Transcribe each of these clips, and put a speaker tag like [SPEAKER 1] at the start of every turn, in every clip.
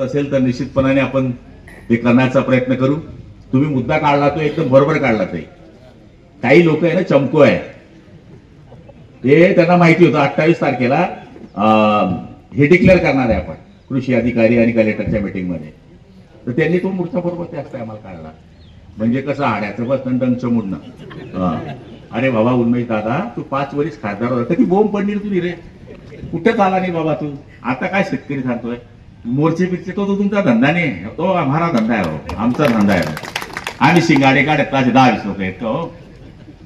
[SPEAKER 1] असेल तर निश्चितपणाने आपण ते करण्याचा प्रयत्न करू. तुम्ही मुद्दा काढला तो एकदम बरोबर काढला. ते काही लोक आहे ना चमको आहे, ते त्यांना माहिती होतं 28 तारखेला हे डिक्लेअर करणार आहे आपण कृषी अधिकारी आणि कलेक्टरच्या मीटिंगमध्ये. तर त्यांनी तो मूर्छा बरोबर ते असतं आम्हाला काढला. म्हणजे कसं हाड्याचं बस दंड चमुडणं. अरे बाबा उन्मेष दादा, तू 5 वर्ष खासदार होता, ती बोंब पडली तुझी रे, कुठे चाला नाही बाबा तू. आता काय शेतकरी सांगतोय मोर्चे पिरचे, तो तुमचा धंदा नाही, तो आम्हाला धंदा आहे हो, आमचा धंदा आहे. आम्ही शिंगाडे काढत 10-20 लोक आहेत हो.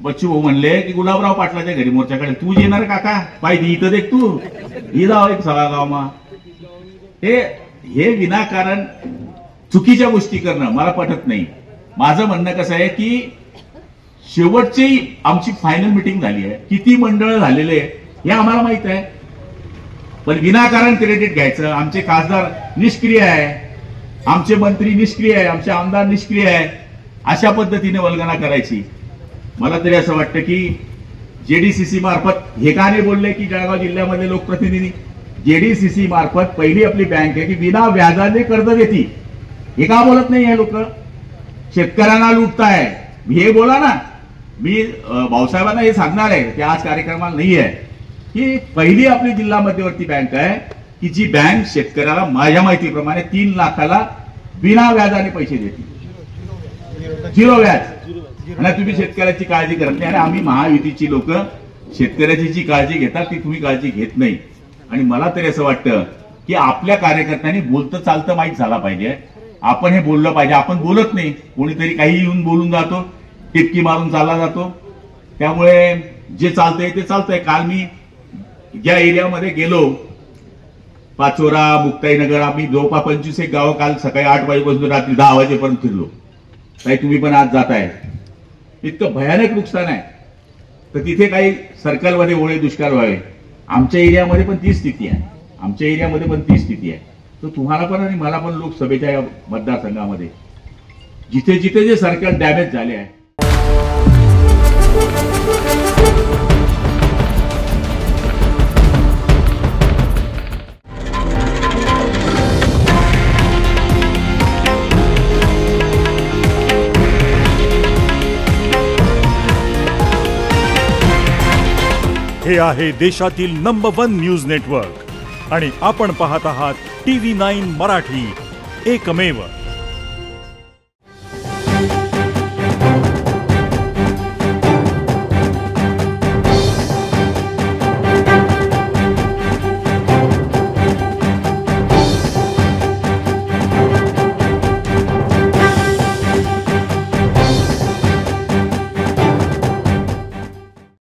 [SPEAKER 1] बच्चू भाऊ म्हणले की गुलाबराव पाटलाच्या घरी मोर्चाकडे तू येणार काका, पाहिजे इथं देख तू ही जाव एक सगळा गावमा. हे विनाकारण चुकीच्या गोष्टी करणं मला पटत नाही. माझं म्हणणं कसं आहे की शेवटची आमची फायनल मिटिंग झाली आहे, किती मंडळ झालेले हे आम्हाला माहित आहे, पण विनाकारण क्रेडिट घ्यायचं. आमचे खासदार निष्क्रिय आहे, आमचे मंत्री निष्क्रिय आहे, आमचे आमदार निष्क्रिय आहे, अशा पद्धतीने वल्गना करायची. मला तरी असं वाटतं की जेडीसीसी मार्फत हे का नाही बोलले की जळगाव जिल्ह्यामध्ये लोकप्रतिनिधी जेडीसीसी मार्फत पहिली आपली बँक आहे की विना व्याजाने कर्ज देते. हे का बोलत नाही हे लोक? शेतकऱ्यांना लुटताय हे बोला ना. मी भाऊसाहेबांना हे सांगणार आहे की आज कार्यक्रमाला नाही आहे की पहिली आपली जिल्हा मध्यवर्ती बँक आहे की जी बँक शेतकऱ्याला माझ्या माहितीप्रमाणे 3 लाखाला बिना व्याजाने पैसे देते, 0 व्याज. आणि तुम्ही शेतकऱ्याची काळजी करत नाही. आणि आम्ही महायुतीची लोक शेतकऱ्याची जी काळजी घेतात ती तुम्ही काळजी घेत नाही. आणि मला तरी असं वाटतं की आपल्या कार्यकर्त्यांनी बोलतं चालतं माहीत झाला पाहिजे. आपण हे बोललं पाहिजे. आपण बोलत नाही, कोणीतरी काही येऊन बोलून जातो, टिपकी मारून चालला जातो. त्यामुळे जे चालतंय ते चालतंय. काल मी ज्या एरियामध्ये गेलो, पाचोरा, मुक्ताईनगर, आम्ही जवळपास 25 गावं काल सकाळी 8 वाजेपासून रात्री 10 वाजेपर्यंत फिरलो. काही तुम्ही पण आज जाताय. इतकं भयानक नुकसान आहे. तर तिथे काही सर्कलमध्ये ओळे दुष्काळ व्हावे. आमच्या एरियामध्ये पण ती स्थिती आहे, आमच्या एरियामध्ये पण ती स्थिती आहे. तर तुम्हाला पण आणि मला पण लोकसभेच्या या मतदारसंघामध्ये जिथे जिथे जे सर्कल डॅमेज झाले आहे,
[SPEAKER 2] हे आहे देशातील नंबर 1 न्यूज नेटवर्क आणि आपण पाहत आहात TV9 मराठी, एकमेव.